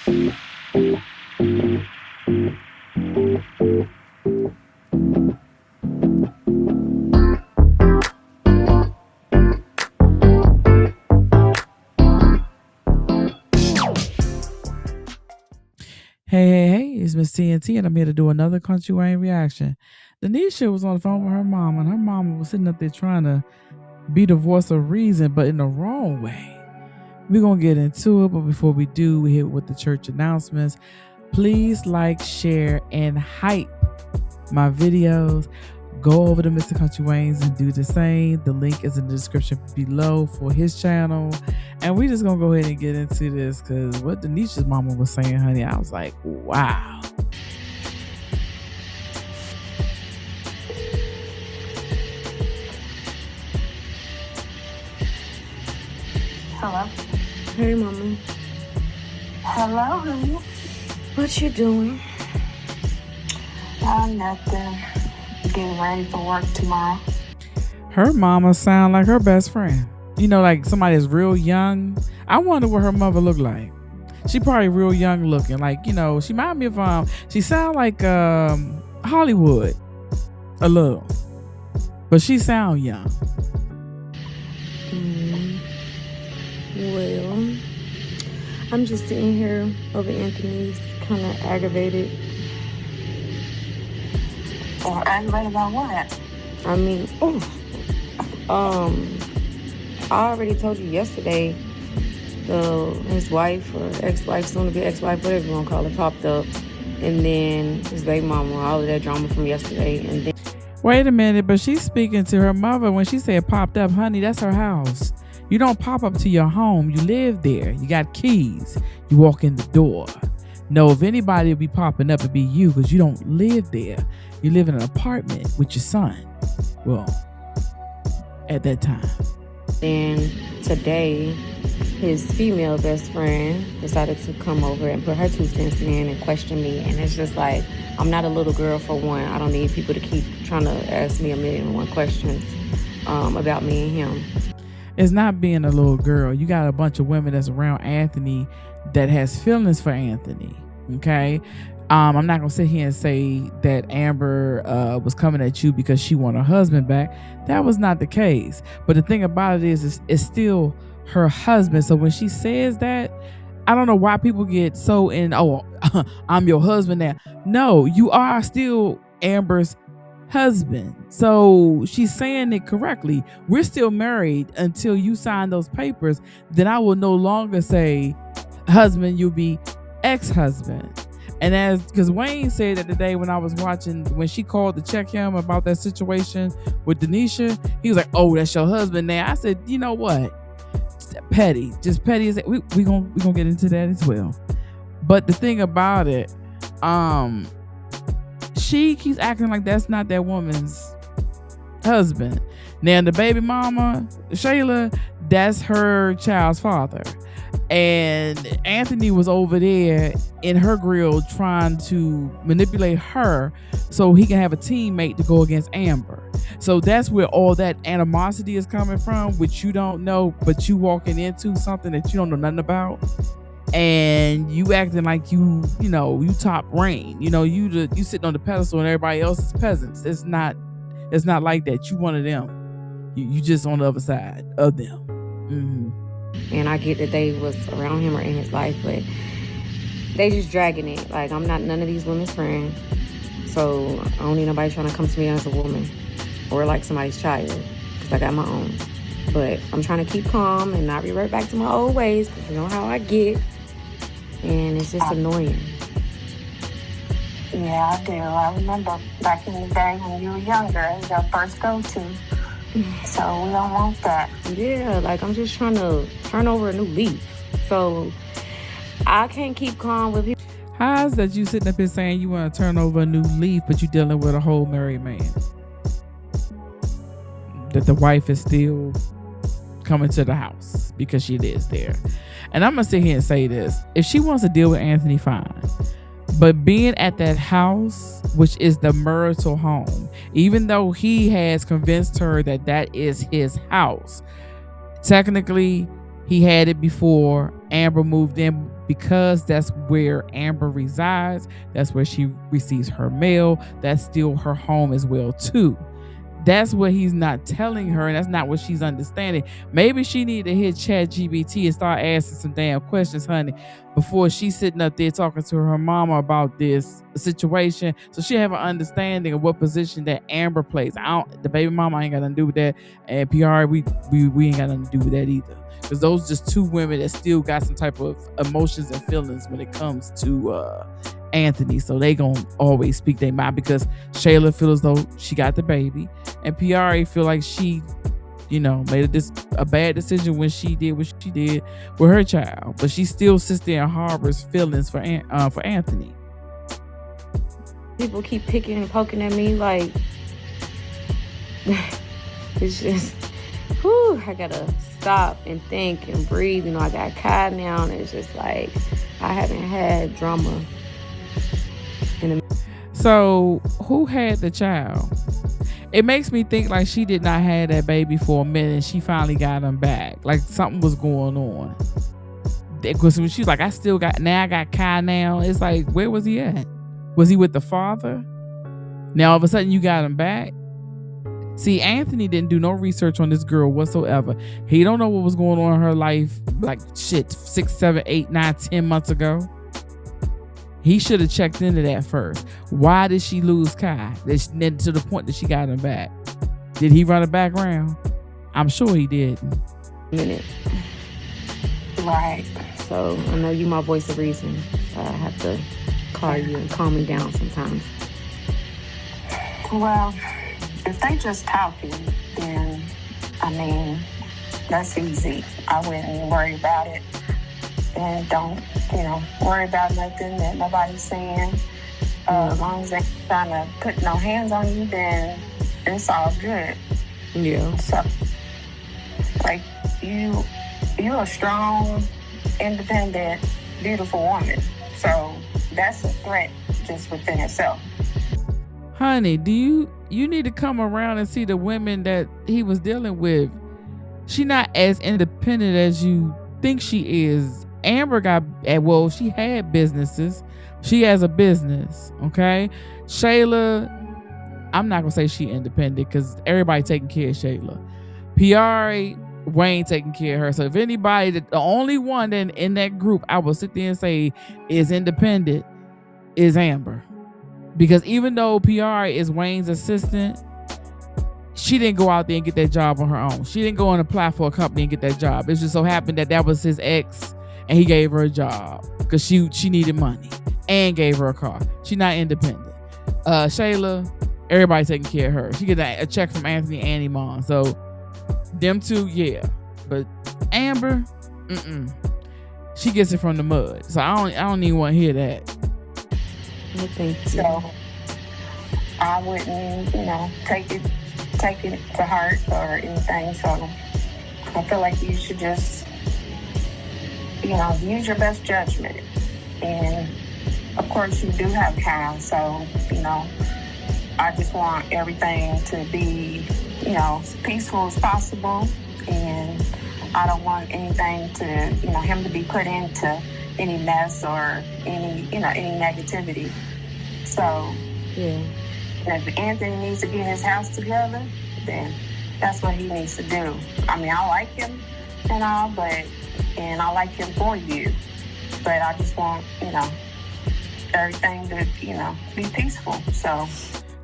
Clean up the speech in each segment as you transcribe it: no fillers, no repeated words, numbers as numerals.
Hey, it's Miss TNT, and I'm here to do another Country Wayne reaction. Denisha was on the phone with her mom, and her mama was sitting up there trying to be the voice of reason, but in the wrong way. We're going to get into it, but before we do, we hit with the church announcements. Please like, share, and hype my videos. Go over to Mr. Country Wayne's and do the same. The link is in the description below for his channel. And we just going to go ahead and get into this because what Denisha's mama was saying, honey, I was like, wow. Hello? Hey, Mama. Hello, honey. What you doing? Nothing. Getting ready for work tomorrow. Her mama sound like her best friend. You know, like somebody that's real young. I wonder what her mother looked like. She probably real young looking. Like, you know, she remind me of she sound like Hollywood a little. But she sound young. Well, I'm just sitting here over Anthony's, kind of aggravated. Or aggravated about what? I mean, I already told you yesterday, his wife or ex-wife, soon to be ex-wife, whatever you want to call it, popped up, and then his baby mama, all of that drama from yesterday, and then. Wait a minute, but she's speaking to her mother when she said popped up, honey. That's her house. You don't pop up to your home. You live there. You got keys. You walk in the door. No, if anybody will be popping up, it'd be you because you don't live there. You live in an apartment with your son. Well, at that time. Then today, his female best friend decided to come over and put her 2 cents in and question me. And it's just like, I'm not a little girl for one. I don't need people to keep trying to ask me 1,000,001 questions about me and him. It's not being a little girl. You got a bunch of women that's around Anthony that has feelings for Anthony. Okay. I'm not gonna sit here and say that Amber was coming at you because she wanted her husband back. That was not the case. But the thing about it is it's still her husband. So when she says that, I don't know why people get so in, oh, I'm your husband now. No, you are still Amber's husband. So she's saying it correctly. We're still married until you sign those papers. Then I will no longer say husband, you'll be ex-husband. And because Wayne said that today when I was watching, when she called to check him about that situation with Denisha, he was like, oh, that's your husband now. I said, you know what? Petty. Just petty. We gonna get into that as well. But the thing about it, she keeps acting like that's not that woman's husband. Now the baby mama, Shayla, that's her child's father. And Anthony was over there in her grill trying to manipulate her so he can have a teammate to go against Amber. So that's where all that animosity is coming from, which you don't know, but you walking into something that you don't know nothing about. And you acting like you top reign. You sitting on the pedestal and everybody else is peasants. It's not like that. You one of them. You just on the other side of them. Mm-hmm. And I get that they was around him or in his life, but they just dragging it. Like, I'm not none of these women's friends. So I don't need nobody trying to come to me as a woman or like somebody's child, because I got my own. But I'm trying to keep calm and not revert back to my old ways, because you know how I get. And it's just annoying. Yeah, I do. I remember back in the day when you were younger, it was your first go-to. So we don't want that. Yeah, like I'm just trying to turn over a new leaf. So I can't keep calm with people. How is that you sitting up here saying you want to turn over a new leaf, but you dealing with a whole married man? That the wife is still coming to the house because she lives there. And I'm going to sit here and say this. If she wants to deal with Anthony, fine. But being at that house, which is the marital home, even though he has convinced her that that is his house, technically he had it before Amber moved in because that's where Amber resides. That's where she receives her mail. That's still her home as well too. That's what he's not telling her, and that's not what she's understanding. Maybe she need to hit ChatGPT and start asking some damn questions, honey, before she's sitting up there talking to her mama about this situation, so she have an understanding of what position that Amber plays. The baby mama ain't got nothing to do with that, and PR we ain't got nothing to do with that either, because those just two women that still got some type of emotions and feelings when it comes to Anthony. So they gonna always speak their mind, because Shayla feels as though she got the baby, and PRA feel like she, made a bad decision when she did what she did with her child, but she still sits there and harbors feelings for Anthony. People keep picking and poking at me, like it's just, I gotta stop and think and breathe. I got Kai now, and it's just like I haven't had drama. So who had the child? It makes me think like she did not have that baby for a minute, and she finally got him back. Like something was going on. Because when she was like, I got Kai now. It's like, where was he at? Was he with the father? Now all of a sudden you got him back? See, Anthony didn't do no research on this girl whatsoever. He don't know what was going on in her life, like 6, 7, 8, 9, 10 months ago. He should have checked into that first. Why did she lose Kai? Then to the point that she got him back. Did he run a background? I'm sure he did. Minute. Right. So I know you my voice of reason. So I have to call you and calm me down sometimes. Well, if they just talking, then, that's easy. I wouldn't worry about it. And don't, worry about nothing that nobody's saying. As long as they're trying to put no hands on you, then it's all good. Yeah. So, like, you're a strong, independent, beautiful woman. So that's a threat just within itself. Honey, you need to come around and see the women that he was dealing with. She not as independent as you think she is. Amber she had businesses. She has a business, okay? Shayla, I'm not gonna say she independent because everybody taking care of Shayla. PR, Wayne taking care of her. So if anybody, the only one that in that group I will sit there and say is independent is Amber. Because even though PR is Wayne's assistant, she didn't go out there and get that job on her own. She didn't go and apply for a company and get that job. It just so happened that was his ex, and he gave her a job because she needed money and gave her a car. She's not independent. Shayla, everybody taking care of her. She get a check from Anthony and Iman. So them two, yeah. But Amber, she gets it from the mud. So I don't even want to hear that. So I wouldn't, take it to heart or anything. So I feel like you should just, use your best judgment. And of course you do have Kyle, so I just want everything to be, as peaceful as possible, and I don't want anything to, him to be put into any mess or any negativity. So, yeah. If Anthony needs to get his house together, then that's what he needs to do. I like him and all, and I like him for you, but I just want, everything to, be peaceful. So,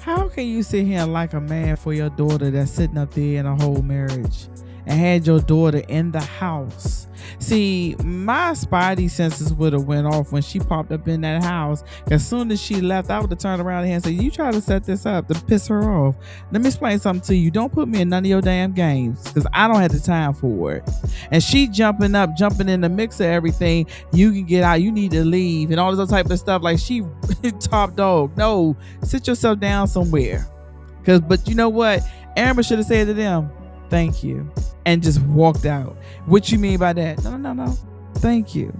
how can you sit here and like a man for your daughter that's sitting up there in a whole marriage and had your daughter in the house? See, my spidey senses would have went off when she popped up in that house. As soon as she left, I would have turned around and said, you try to set this up to piss her off. Let me explain something to you. Don't put me in none of your damn games, because I don't have the time for it. And she jumping in the mix of everything. You can get out. You need to leave. And all this other type of stuff. Like, she top dog. No, sit yourself down somewhere. But you know what? Amber should have said to them, thank you, and just walked out. What you mean by that? No. Thank you.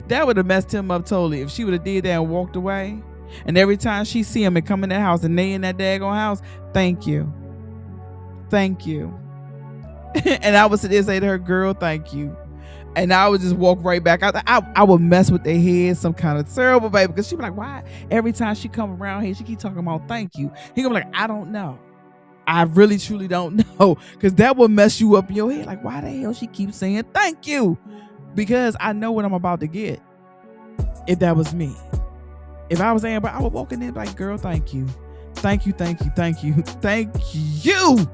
That would have messed him up totally if she would have did that and walked away. And every time she see him and come in that house and they in that daggone house, thank you. And I would sit there and say to her, girl, thank you. And I would just walk right back. I would mess with their head some kind of terrible, baby, because she'd be like, why every time she come around here, she keep talking about thank you. He gonna be like, I don't know. I really, truly don't know. Because that will mess you up in your head. Like, why the hell she keeps saying thank you? Because I know what I'm about to get. If that was me. If I was Amber, I would walk in there like, girl, thank you. Thank you, thank you, thank you, thank you.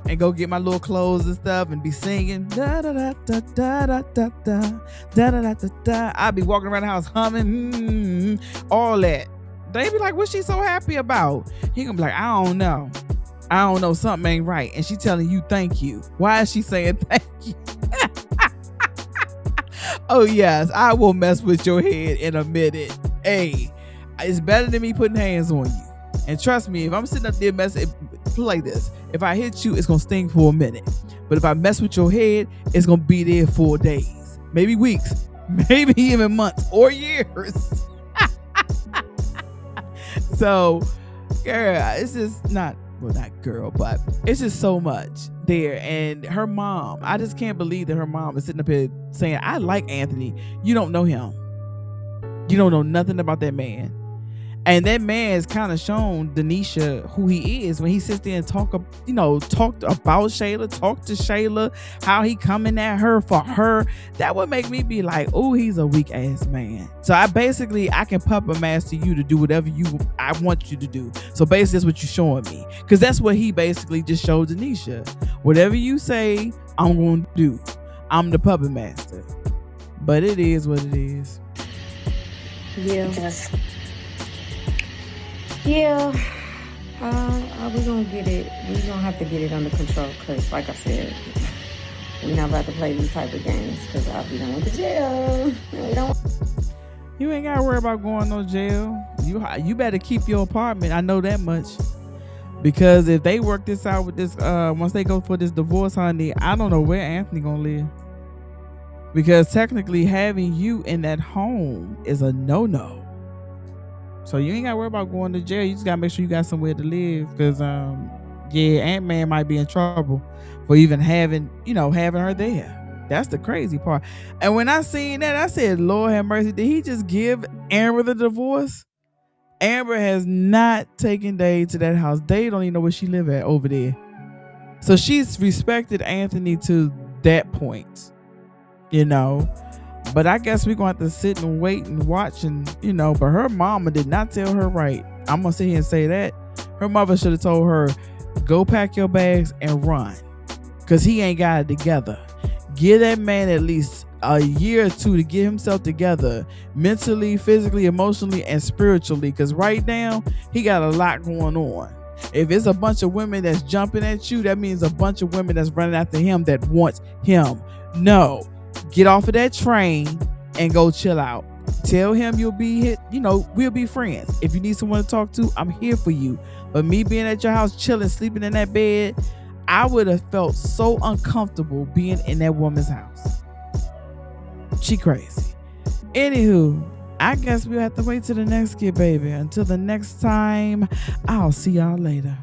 And go get my little clothes and stuff and be singing da da da da da da da da da da da da. I'd be walking around the house humming all that. They be like, what's she so happy about? He gonna be like, I don't know, something ain't right. And she telling you thank you. Why is she saying thank you? Oh yes, I will mess with your head in a minute. Hey, it's better than me putting hands on you. And trust me, if I'm sitting up there messing like this, if I hit you, it's gonna sting for a minute. But if I mess with your head, it's gonna be there for days, maybe weeks, maybe even months or years. So, girl, it's just not girl, but it's just so much there. And her mom, I just can't believe that her mom is sitting up here saying, I like Anthony. You don't know him. You don't know nothing about that man. And that man has kind of shown Denisha who he is when he sits there and talked about Shayla, talk to Shayla, how he coming at her for her. That would make me be like, oh, he's a weak ass man. So I can puppet master you to do whatever I want you to do. So basically that's what you're showing me. Because that's what he basically just showed Denisha. Whatever you say, I'm going to do. I'm the puppet master. But it is what it is. Yeah, we're gonna get it. We're gonna have to get it under control because, like I said, we're not about to play these type of games because I'll be done with the jail. You ain't gotta worry about going no jail. You better keep your apartment. I know that much. Because if they work this out with this, once they go for this divorce, honey, I don't know where Anthony gonna live. Because technically having you in that home is a no-no. So you ain't got to worry about going to jail. You just got to make sure you got somewhere to live. Because, Ant-Man might be in trouble for even having her there. That's the crazy part. And when I seen that, I said, Lord have mercy. Did he just give Amber the divorce? Amber has not taken Dave to that house. Dave don't even know where she live at over there. So she's respected Anthony to that point. But I guess we're going to have to sit and wait and watch but her mama did not tell her right. I'm going to sit here and say that. Her mother should have told her, go pack your bags and run. Because he ain't got it together. Give that man at least a year or two to get himself together mentally, physically, emotionally, and spiritually. Because right now, he got a lot going on. If it's a bunch of women that's jumping at you, that means a bunch of women that's running after him that wants him. No. Get off of that train and go chill out. Tell him you'll be hit. We'll be friends. If you need someone to talk to, I'm here for you. But me being at your house, chilling, sleeping in that bed, I would have felt so uncomfortable being in that woman's house. She crazy. Anywho, I guess we'll have to wait till the next skit, baby. Until the next time, I'll see y'all later.